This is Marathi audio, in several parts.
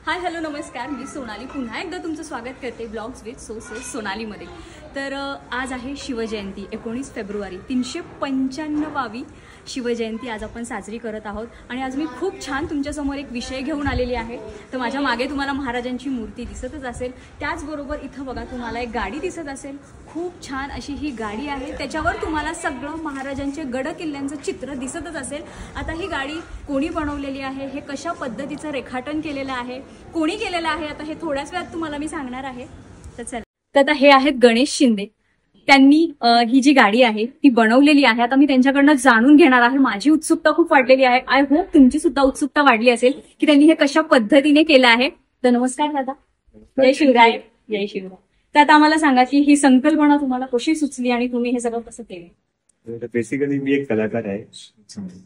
हाय हॅलो नमस्कार, मी सोनाली पुन्हा एकदा तुमचं स्वागत करते ब्लॉग्स विथ सोनालीमध्ये। तर आज आहे शिवजयंती 19 फेब्रुवारी 395वी शिवजयंती आज आपण साजरी करत आहोत। आणि आज मी खूप छान तुमच्यासमोर एक विषय घेऊन आलेली आहे। तर माझ्या मागे तुम्हाला महाराजांची मूर्ती दिसतच असेल, त्याचबरोबर इथं बघा तुम्हाला एक गाडी दिसत असेल। खूप छान अशी ही गाडी आहे, त्याच्यावर तुम्हाला सगळं महाराजांचे गड किल्ल्यांचं चित्र दिसतच असेल। आता ही गाडी कोणी बनवलेली आहे, हे कशा पद्धतीचं रेखाटन केलेलं आहे, कोणी केलेलं आहे, आता हे थोड्याच वेळात तुम्हाला मी सांगणार आहे। तर चला, तर आता हे आहेत गणेश शिंदे, त्यांनी ही जी गाडी आहे ती बनवलेली आहे। आता मी त्यांच्याकडनं जाणून घेणार आहे, माझी उत्सुकता खूप वाढलेली आहे। आय होप तुमची सुद्धा उत्सुकता वाढली असेल की त्यांनी हे कशा पद्धतीने केलं आहे। तर नमस्कार दादा, जय शिवराय। जय शिवराय। तर आता आम्हाला सांगा की ही संकल्पना तुम्हाला कशी सुचली आणि तुम्ही हे सगळं कसं केलं। बेसिकली मी एक कलाकार आहे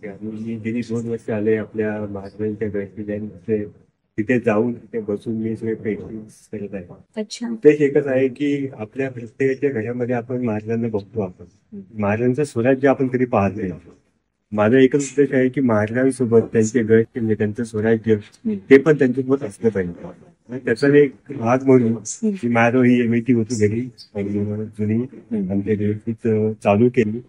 आणि मी गेली 2 वर्ष आले आपल्या महाराजांच्या गडकिल्ल्यांचे तिथे जाऊन तिथे बसून मी सगळे पेंटिंग करत आहे। अच्छा, ते एकच आहे की आपल्या प्रत्येकाच्या घरामध्ये आपण महाराजांना बघतो, आपण महाराजांचं स्वराज्य आपण कधी पाहत नाही। माझा एकच उद्देश आहे की महाराजांसोबत त्यांचे गड किल्ले त्यांचं स्वराज्य ते पण त्यांच्यासोबत असलं पाहिजे। त्याचा एक भाग म्हणून की माझं ही एमएटी होती घरी जुनी आमच्या व्यवस्थित चालू केली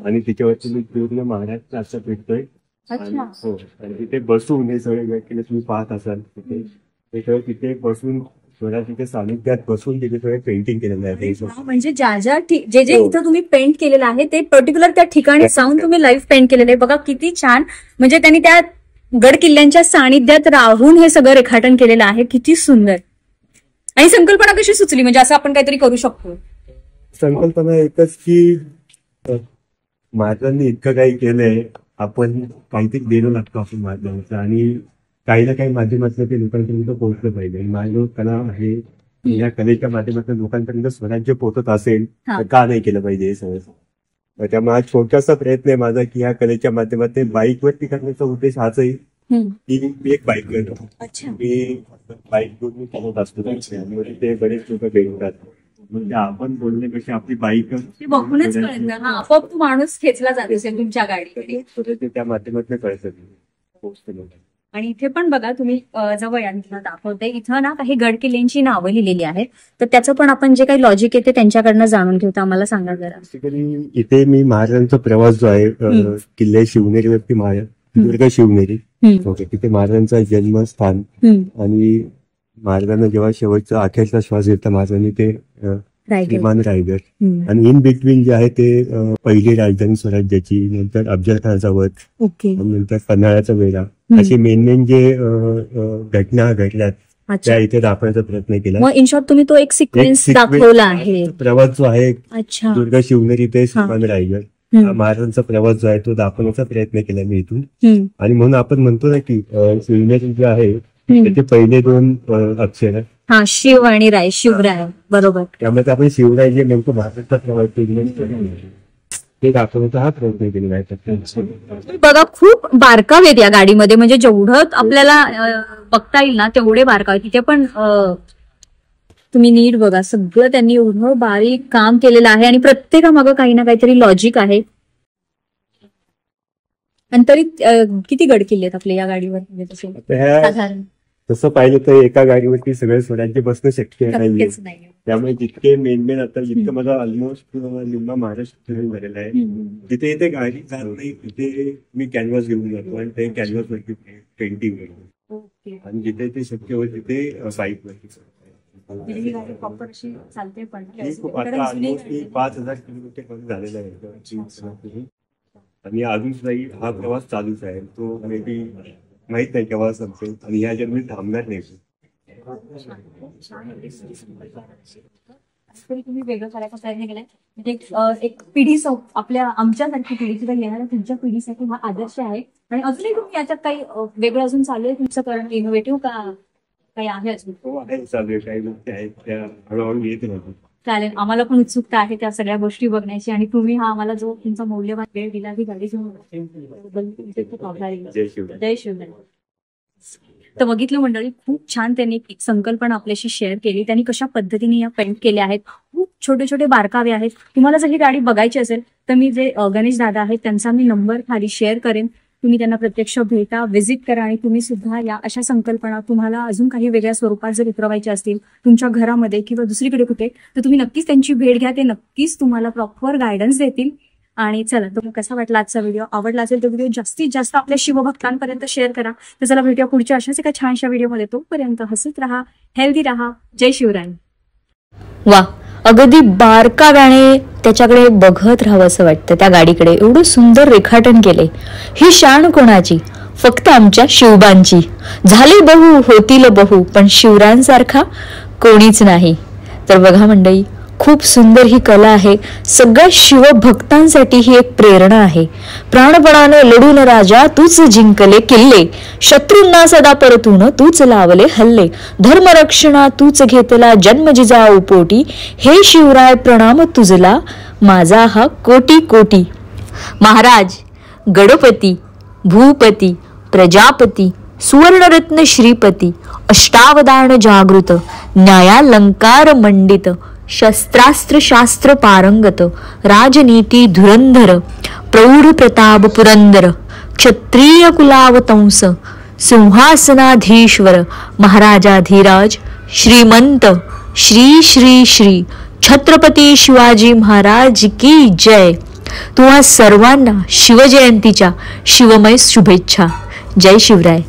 आणि तिच्यावरती मी पूर्ण महाराष्ट्र असं भेटतोय। हो, आणि तिथे बसून हे सगळे गड किल्ले तुम्ही पाहत असाल तिथे हे सगळं तिथे बसून स्वराज्याच्या सानिध्यात बसून तिथे सगळे पेंटिंग केलेलं आहे। म्हणजे जे इथं तुम्ही पेंट केलेलं आहे ते पर्टिक्युलर त्या ठिकाणी जाऊन तुम्ही लाईव्ह पेंट केलेलं आहे। बघा किती छान, म्हणजे त्यांनी त्या गड किल्ल्यांच्या सानिध्यात राहून हे सगळं रेखाटन केलेलं आहे। किती सुंदर। आणि संकल्पना कशी सुचली, म्हणजे असं आपण काहीतरी करू शकतो। संकल्पना एकच की महाराजांनी इतकं काही केलंय, आपण काहीतरी देणं लागतो आपण महाराजांचं आणि काही ना काही माध्यमातून ते लोकांपर्यंत पोहोचलं पाहिजे। माझं कला आहे, या कलेच्या माध्यमातून लोकांपर्यंत स्वराज्य पोहोचत असेल तर का नाही केलं पाहिजे हे सगळं। त्यामुळे हा छोटासा प्रयत्न आहे माझा की ह्या कलेच्या माध्यमातून बाईकवरती करण्याचा उद्देश हाच आहे की मी एक बाईक करतो, मी बाईक घेऊन मी चालत असतो ते बरेच लोक भेटतात, म्हणजे आपण बोलण्यापेक्षा आपली बाईक बघूनच कळतं, आपोआप माणूस खेचला जात असेल तुमच्या गाडीकडे, त्या माध्यमातून कळतं पोहोचतं। आणि इथे पण बघा तुम्ही जवळ दाखवते, इथं ना काही गड किल्ल्यांची नावं लिहिलेली आहेत। तर त्याचं पण आपण जे काही लॉजिक येते त्यांच्याकडनं जाणून घेऊ, तर आम्हाला सांगा जरा। बेसिकली इथे मी महाराजांचा प्रवास जो आहे किल्ले शिवनेरीवरती दुर्ग शिवनेरी, तिथे महाराजांचा जन्मस्थान आणि महाराजांना जेव्हा शेवटचा अखेरचा श्वास घेतला महाराजांनी ते विमान रायगड आणि इन बिटवीन जे आहे ते पहिली राजधानी स्वराज्याची, नंतर अफजल खानाचा वध, नंतर पन्हाळ्याचा वेढा, असे मेन जे घटना घडल्यात त्या इथे दाखवण्याचा प्रयत्न केला। इन शॉर्ट तुम्ही तो एक सिक्वेन्स दाखवला आहे। प्रवास जो आहे दुर्ग शिवनेरी ते विमान रायगड, महाराजांचा प्रवास जो आहे तो दाखवण्याचा प्रयत्न केला मी इथून। आणि म्हणून आपण म्हणतो ना की शिवनेरी जे आहे त्याचे पहिले 2 अक्षर शिव आणि राय, शिवराय, बरोबर। त्यामुळे आपण शिवराय जे नेमकं महाराष्ट्रात प्रवास ते दाखवण्याचा हा प्रयत्न केलेला आहे। बघा खूप बारकावेत या गाडीमध्ये, म्हणजे जेवढं आपल्याला बघता येईल ना तेवढे बारकावे। तिथे पण तुम्ही नीट बघा, सगळं त्यांनी एवढं बारीक काम केलेलं आहे आणि प्रत्येकामागं काही ना काहीतरी लॉजिक आहे। आणि तरी किती गड किल्ले आहेत आपल्या या गाडीवर साधारण? तसं पाहिलं तर एका गाडीवरती सगळे स्वराज्य बसणं शक्य नाही, त्यामुळे जितके मेन आता जितकं माझा ऑलमोस्ट निम्मा महाराष्ट्र झालेला आहे, जिथे इथे गाडी जात नाही तिथे मी कॅनव्हास घेऊन जातो आणि ते कॅनव्हास वरती पेंटिंग करतो, आणि जिथे ते शक्य होईल तिथे बाईक वरती चालते। पण आता ऑलमोस्ट 5000 किलोमीटर झालेला आहे आणि अजून सुद्धा हा प्रवास चालूच आहे। तो मे बी माहित नाही केव्हा संपेल आणि ह्या जन्मी थांबणार नाही। तुम्ही वेगळं करायचा प्रयत्न केलाय, म्हणजे एक पिढी आपल्या आमच्यासारखी पिढी किंवा येणाऱ्या तुमच्या पिढीसाठी हा आदर्श आहे। आणि अजूनही तुम्ही याच्यात काही वेगळं अजून चालू आहे तुमचं करणं, इनोव्हेटिव्ह का काही आहे अजून? चालू आहे, काही गोष्टी आहेत त्या हळूहळू येत राहतात। चालेल, आम्हाला पण उत्सुकता आहे त्या सगळ्या गोष्टी बघण्याची, आणि तुम्ही हा आम्हाला जो तुमचा मौल्यवान वेळ दिला ही गाडी घेऊन खूप आभारी। जय शिवराय। जय शिवराय। तर बघितलं मंडळी, खूप छान त्यांनी एक संकल्पना आपल्याशी शेअर केली। त्यांनी कशा पद्धतीने या पेंट केल्या आहेत, खूप छोटे छोटे बारकावे आहेत। तुम्हाला जर ही गाडी बघायची असेल तर मी जे गणेश दादा आहेत त्यांचा मी नंबर खाली शेअर करेन, तुम्ही त्यांना प्रत्यक्ष भेटा, व्हिजिट करा आणि तुम्ही सुद्धा या अशा संकल्पना तुम्हाला अजून काही वेगळ्या स्वरूपात जर उतरवायच्या असतील तुमच्या घरामध्ये किंवा दुसरीकडे कुठे, तर तुम्ही नक्कीच त्यांची भेट घ्या. ते नक्कीच तुम्हाला प्रॉपर गायडन्स देतील. आणि चला, तुम्हाला कसा वाटला आजचा व्हिडिओ? आवडला असेल तर व्हिडिओ जास्तीत जास्त आपल्या शिवभक्तांपर्यंत शेअर करा. तर चला भेटूया पुढच्या अशाच एका छानशा व्हिडिओमध्ये. तोपर्यंत हसत राहा, हेल्दी राहा. जय शिवराय. वा, अगदी बारकाव्याने त्याच्याकडे बघत राहावं असं वाटतं. त्या गाडीकडे एवढं सुंदर रेखाटन केले. ही शान कोणाची? फक्त आमच्या शिवबांची. झाले बहु होतील बहु, पण शिवरायांसारखा कोणीच नाही. तर बघा मंडळी, खूप सुंदर ही कला आहे. सगळ्या शिवभक्तांसाठी ही एक प्रेरणा आहे. प्राणपणाने लढून राजा तूच जिंकले किल्ले, शत्रूंना सदा परतून तूच लावले हल्ले, धर्मरक्षणा तूच घेतला जन्म जिजाऊ पोटी, हे शिवराय प्रणाम तुझला माझा हा कोटी कोटी. महाराज, गणपती, भूपती, प्रजापती, सुवर्णरत्न श्रीपती, अष्टावधान जागृत, न्यायालंकार मंडित, शस्त्रास्त्र शास्त्र पारंगत, राजनीती धुरंधर, प्रौढ प्रताप पुरंदर, क्षत्रिय कुलावतंस, सिंहासनाधीश्वर, महाराजाधिराज, श्रीमंत, श्री श्री श्री छत्रपती शिवाजी महाराज की जय. तुम्हा सर्वांना शिवजयंतीच्या शिवमय शुभेच्छा. जय शिवराय.